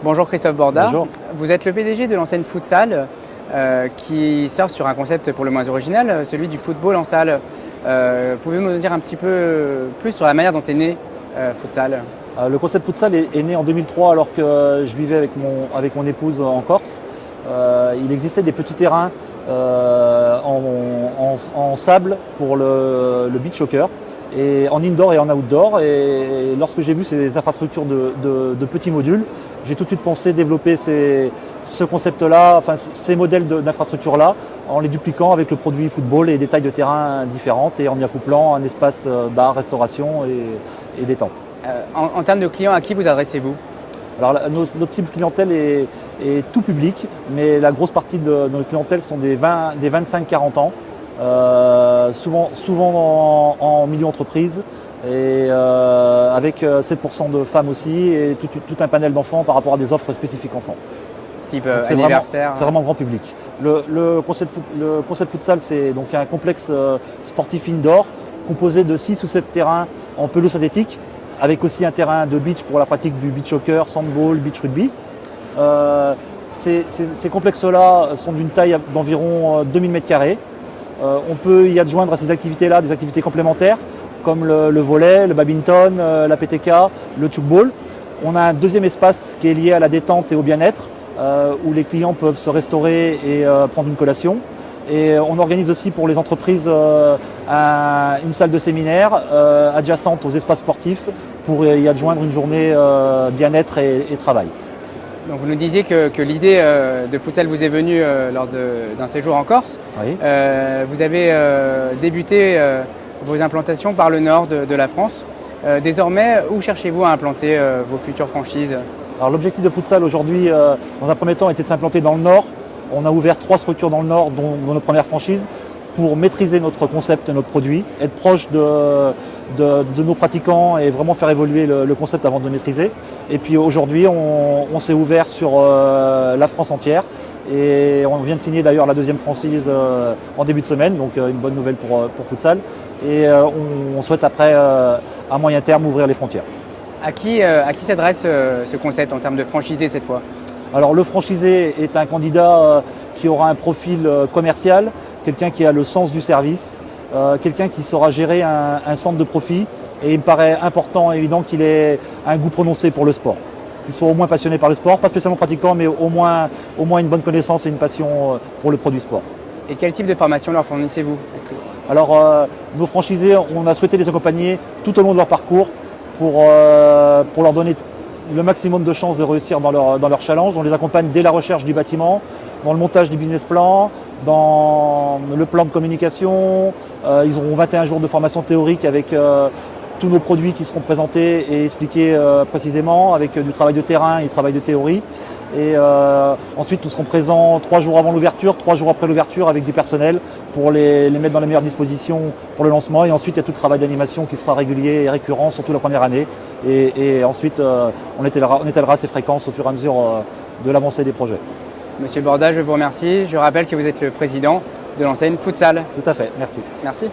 Bonjour Christophe Borda. Bonjour. Vous êtes le PDG de l'enseigne Futsal qui sort sur un concept pour le moins original, celui du football en salle. Pouvez-vous nous dire un petit peu plus sur la manière dont est né Futsal ? Le concept Futsal est né en 2003 alors que je vivais avec mon épouse en Corse. Il existait des petits terrains en sable pour le beach soccer, et en indoor et en outdoor. Et lorsque j'ai vu ces infrastructures de petits modules, j'ai tout de suite pensé développer ce concept-là, enfin ces modèles d'infrastructures-là, en les dupliquant avec le produit football et des tailles de terrain différentes, et en y accouplant un espace bar, restauration et détente. En termes de clients, à qui vous adressez-vous ? Alors notre cible clientèle est tout public, mais la grosse partie de notre clientèle sont des 25-40 ans, souvent en milieu entreprise, et avec 7% de femmes aussi, et tout un panel d'enfants par rapport à des offres spécifiques enfants. Type anniversaire. C'est vraiment grand public. Le concept Futsal, c'est donc un complexe sportif indoor composé de 6 ou 7 terrains en pelouse synthétique, avec aussi un terrain de beach pour la pratique du beach soccer, sandball, beach rugby. Ces complexes-là sont d'une taille d'environ 2000 m². On peut y adjoindre à ces activités-là des activités complémentaires comme le volley, le badminton, la PTK, le tchoukball. On a un deuxième espace qui est lié à la détente et au bien-être, où les clients peuvent se restaurer et prendre une collation. Et on organise aussi pour les entreprises une salle de séminaire adjacente aux espaces sportifs pour y adjoindre une journée bien-être et travail. Donc vous nous disiez que l'idée de Futsal vous est venue lors d'un séjour en Corse. Oui. Vous avez débuté vos implantations par le nord de la France. Désormais, où cherchez-vous à implanter vos futures franchises ? Alors l'objectif de Futsal aujourd'hui, dans un premier temps, était de s'implanter dans le nord. On a ouvert 3 structures dans le nord, dont notre première franchise, pour maîtriser notre concept et notre produit, être proche de nos pratiquants et vraiment faire évoluer le concept avant de le maîtriser. Et puis aujourd'hui, on s'est ouvert sur la France entière, et on vient de signer d'ailleurs la deuxième franchise en début de semaine, donc une bonne nouvelle pour Futsal. Et on souhaite après, à moyen terme, ouvrir les frontières. À qui s'adresse ce concept en termes de franchisé cette fois ? Alors le franchisé est un candidat qui aura un profil commercial, quelqu'un qui a le sens du service, quelqu'un qui saura gérer un centre de profit, et il me paraît important et évident qu'il ait un goût prononcé pour le sport. Qu'il soit au moins passionné par le sport, pas spécialement pratiquant, mais au moins une bonne connaissance et une passion pour le produit sport. Et quel type de formation leur fournissez-vous ? Alors nos franchisés, on a souhaité les accompagner tout au long de leur parcours pour leur donner le maximum de chances de réussir dans leur challenge. On les accompagne dès la recherche du bâtiment, dans le montage du business plan, dans le plan de communication. Ils auront 21 jours de formation théorique avec tous nos produits qui seront présentés et expliqués précisément, avec du travail de terrain et du travail de théorie. Et ensuite, nous serons présents 3 jours avant l'ouverture, 3 jours après l'ouverture, avec du personnel pour les mettre dans les meilleures dispositions pour le lancement. Et ensuite, il y a tout le travail d'animation qui sera régulier et récurrent, surtout la première année. Et ensuite, on étalera ces fréquences au fur et à mesure de l'avancée des projets. Monsieur Borda, je vous remercie. Je rappelle que vous êtes le président de l'enseigne Futsal. Tout à fait, merci. Merci.